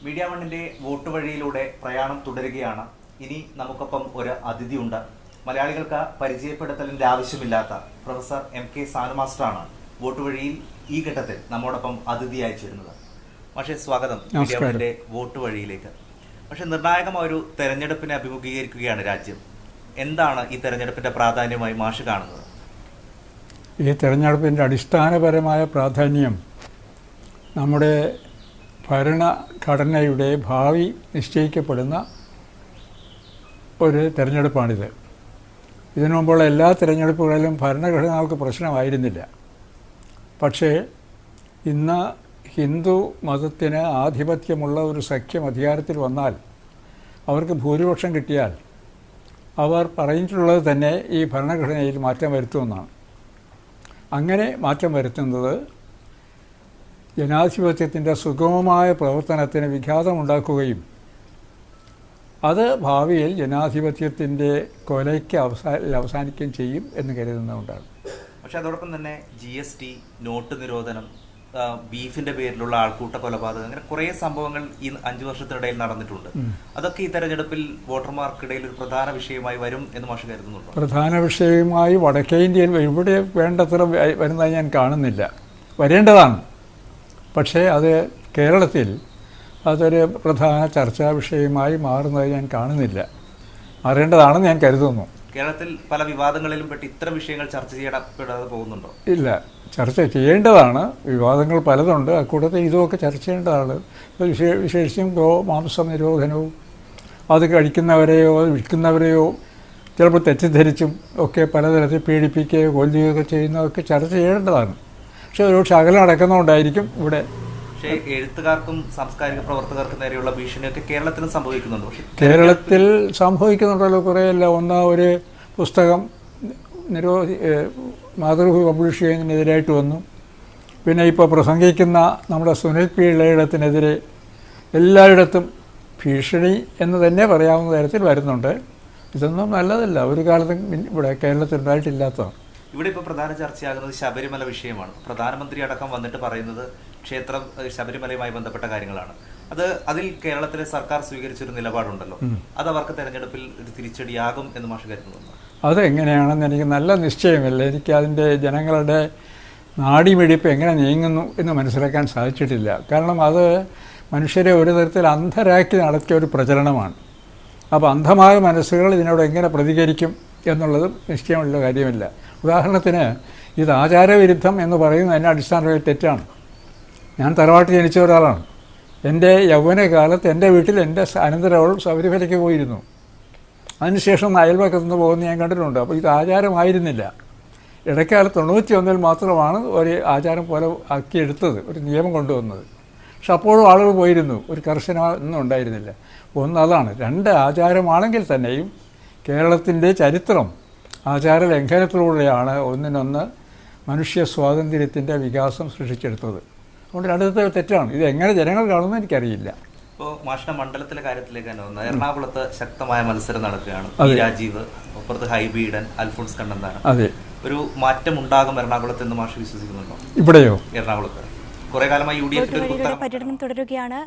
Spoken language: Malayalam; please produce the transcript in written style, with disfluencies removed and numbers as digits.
മീഡിയ വണ്ണിന്റെ വോട്ട് വഴിയിലൂടെ പ്രയാണം തുടരുകയാണ്. ഇനി നമുക്കൊപ്പം ഒരു അതിഥിയുണ്ട്. മലയാളികൾക്ക് പരിചയപ്പെടുത്തലിന്റെ ആവശ്യമില്ലാത്ത പ്രൊഫസർ MK സാനു മാസ്റ്ററാണ് വോട്ട് വഴിയിൽ ഈ ഘട്ടത്തിൽ നമ്മോടൊപ്പം അതിഥിയായി ചേരുന്നത്. പക്ഷേ സ്വാഗതം മീഡിയ വണ്ണിന്റെ വോട്ട് വഴിയിലേക്ക്. പക്ഷെ നിർണായകമായ ഒരു തെരഞ്ഞെടുപ്പിനെ അഭിമുഖീകരിക്കുകയാണ് രാജ്യം. എന്താണ് ഈ തെരഞ്ഞെടുപ്പിന്റെ പ്രാധാന്യമായി മാഷ് കാണുന്നത്? ഈ തെരഞ്ഞെടുപ്പിൻ്റെ അടിസ്ഥാനപരമായ പ്രാധാന്യം നമ്മുടെ ഭരണഘടനയുടെ ഭാവി നിശ്ചയിക്കപ്പെടുന്ന ഒരു തെരഞ്ഞെടുപ്പാണിത്. ഇതിനു മുമ്പുള്ള എല്ലാ തെരഞ്ഞെടുപ്പുകളിലും ഭരണഘടനകൾക്ക് പ്രശ്നമായിരുന്നില്ല. പക്ഷേ ഇന്ന് ഹിന്ദു മതത്തിന് ആധിപത്യമുള്ള ഒരു സഖ്യം അധികാരത്തിൽ വന്നാൽ, അവർക്ക് ഭൂരിപക്ഷം കിട്ടിയാൽ, അവർ പറഞ്ഞിട്ടുള്ളത് തന്നെ ഈ ഭരണഘടനയിൽ മാറ്റം വരുത്തുമെന്നാണ്. അങ്ങനെ മാറ്റം വരുത്തുന്നത് ജനാധിപത്യത്തിൻ്റെ സുഗമമായ പ്രവർത്തനത്തിന് വിഘാതമുണ്ടാക്കുകയും അത് ഭാവിയിൽ ജനാധിപത്യത്തിൻ്റെ കൊലയ്ക്ക് അവസാനിക്കുകയും ചെയ്യും എന്ന് കരുതുന്നതുകൊണ്ടാണ്. പക്ഷെ അതോടൊപ്പം തന്നെ GST, നോട്ട് നിരോധനം, ബീഫിന്റെ പേരിലുള്ള ആൾക്കൂട്ട കൊലപാതകം, അങ്ങനെ കുറേ സംഭവങ്ങൾ ഈ 5 വർഷത്തിനിടയിൽ നടന്നിട്ടുണ്ട്. അതൊക്കെ ഈ തെരഞ്ഞെടുപ്പിൽ വോട്ടർമാർക്കിടയിൽ ഒരു പ്രധാന വിഷയമായി വരും എന്ന് മാഷ് കരുതുന്നുണ്ടോ? പ്രധാന വിഷയമായി വടക്കേ ഇന്ത്യയിൽ ഇവിടെ വേണ്ടത്ര വരുന്നതായി ഞാൻ കാണുന്നില്ല. വരേണ്ടതാണ്, പക്ഷേ അത് കേരളത്തിൽ അതൊരു പ്രധാന ചർച്ചാ വിഷയമായി മാറുന്നത് ഞാൻ കാണുന്നില്ല. മാറേണ്ടതാണെന്ന് ഞാൻ കരുതുന്നു. കേരളത്തിൽ പല വിവാദങ്ങളിലും പെട്ട് ഇത്തരം വിഷയങ്ങൾ ചർച്ച ചെയ്യപ്പെടാതെ പോകുന്നുണ്ടോ? ഇല്ല, ചർച്ച ചെയ്യേണ്ടതാണ്. വിവാദങ്ങൾ പലതുണ്ട്, അക്കൂട്ടത്തിൽ ഇതുമൊക്കെ ചർച്ച ചെയ്യേണ്ടതാണ്. വിശേഷിച്ചും മാംസ നിരോധനവും അത് കഴിക്കുന്നവരെയോ അത് വിൽക്കുന്നവരെയോ ചിലപ്പോൾ തെറ്റിദ്ധരിച്ചും ഒക്കെ പലതരത്തിൽ പീഡിപ്പിക്കുകയോ കൊല്ലുകയൊക്കെ ചെയ്യുന്നതൊക്കെ ചർച്ച ചെയ്യേണ്ടതാണ്. പക്ഷേ ഒരു ശകലം അടക്കുന്നതുകൊണ്ടായിരിക്കും ഇവിടെ. പക്ഷേ എഴുത്തുകാർക്കും സാംസ്കാരിക പ്രവർത്തകർക്കും നേരെയുള്ള ഭീഷണിയൊക്കെ കേരളത്തിലും സംഭവിക്കുന്നുണ്ട്. പക്ഷേ കേരളത്തിൽ സംഭവിക്കുന്നുണ്ടല്ലോ കുറേയല്ല. ഒരു പുസ്തകം മാതൃഭൂമി പബ്ലിഷ് ചെയ്യുന്നതിനെതിരായിട്ട് വന്നു. പിന്നെ ഇപ്പോൾ പ്രസംഗിക്കുന്ന നമ്മുടെ സുനിൽ P. ഇളയിടത്തിനെതിരെ എല്ലായിടത്തും ഭീഷണി എന്ന് തന്നെ പറയാവുന്ന തരത്തിൽ വരുന്നുണ്ട്. ഇതൊന്നും നല്ലതല്ല, ഒരു കാലത്തും ഇവിടെ കേരളത്തിൽ ഉണ്ടായിട്ടില്ലാത്തതാണ്. ഇവിടെ ഇപ്പോൾ പ്രധാന ചർച്ചയാകുന്നത് ശബരിമല വിഷയമാണ്. പ്രധാനമന്ത്രി അടക്കം വന്നിട്ട് പറയുന്നത് ക്ഷേത്രം ശബരിമലയുമായി ബന്ധപ്പെട്ട കാര്യങ്ങളാണ്. അതിൽ കേരളത്തിലെ സർക്കാർ സ്വീകരിച്ചൊരു നിലപാടുണ്ടല്ലോ, അത് അവർക്ക് തെരഞ്ഞെടുപ്പിൽ ഒരു തിരിച്ചടിയാകും എന്ന് മാഷ് കരുതുന്നു. അതെങ്ങനെയാണെന്ന് എനിക്ക് നല്ല നിശ്ചയമില്ല. എനിക്ക് അതിൻ്റെ ജനങ്ങളുടെ നാടിമിടിപ്പ് എങ്ങനെ നീങ്ങുന്നു എന്ന് മനസ്സിലാക്കാൻ സാധിച്ചിട്ടില്ല. കാരണം അത് മനുഷ്യരെ ഒരു തരത്തിൽ അന്ധരാക്കി നടത്തിയ ഒരു പ്രചരണമാണ്. അപ്പോൾ അന്ധമായ മനസ്സുകൾ ഇതിനോട് എങ്ങനെ പ്രതികരിക്കും എന്നുള്ളതും നിശ്ചയമുള്ള കാര്യമില്ല. ഉദാഹരണത്തിന്, ഇത് ആചാരവിരുദ്ധം എന്ന് പറയുന്നത് അതിൻ്റെ അടിസ്ഥാനമായി തെറ്റാണ്. ഞാൻ തറവാട്ടിൽ ജനിച്ച ഒരാളാണ്. എൻ്റെ യൗവനകാലത്ത് എൻ്റെ വീട്ടിൽ എൻ്റെ അനന്തരവൾ ശബരിമലയ്ക്ക് പോയിരുന്നു. അതിനുശേഷം അയൽപക്കത്തു നിന്ന് പോകുന്നത് ഞാൻ കണ്ടിട്ടുണ്ട്. അപ്പോൾ ഇത് ആചാരമായിരുന്നില്ല. ഇടയ്ക്കാലത്ത് 91 മാത്രമാണ് ഒരു ആചാരം പോലെ ആക്കിയെടുത്തത്, ഒരു നിയമം കൊണ്ടുവന്നത്. പക്ഷെ അപ്പോഴും ആളുകൾ പോയിരുന്നു, ഒരു കർശനമൊന്നും ഉണ്ടായിരുന്നില്ല. അതാണ്. 2 ആചാരമാണെങ്കിൽ തന്നെയും കേരളത്തിൻ്റെ ചരിത്രം ആചാര ലംഘനത്തിലൂടെയാണ് ഒന്നിനൊന്ന് മനുഷ്യ സ്വാതന്ത്ര്യത്തിൻ്റെ വികാസം സൃഷ്ടിച്ചെടുത്തത്. അതുകൊണ്ട് രണ്ടത്തെ തെറ്റാണ്. ഇത് എങ്ങനെ ജനങ്ങൾ കാണുമെന്ന് എനിക്കറിയില്ല. ഇപ്പോൾ മാഷിന്റെ മണ്ഡലത്തിലെ കാര്യത്തിലേക്ക് തന്നെ വന്നത്, എറണാകുളത്ത് ശക്തമായ മത്സരം നടക്കുകയാണ്. രാജീവ്, അപ്പുറത്ത് ഹൈബീഡൻ, അൽഫോൺസ് കണ്ണന്താനം. അതെ, ഒരു മാറ്റം ഉണ്ടാകും എറണാകുളത്ത് എന്ന് മാഷ് വിശ്വസിക്കുന്നുണ്ടോ? ഇവിടെയോ? എറണാകുളത്ത് കുറെ കാലമായി UDF പര്യടനം തുടരുകയാണ്.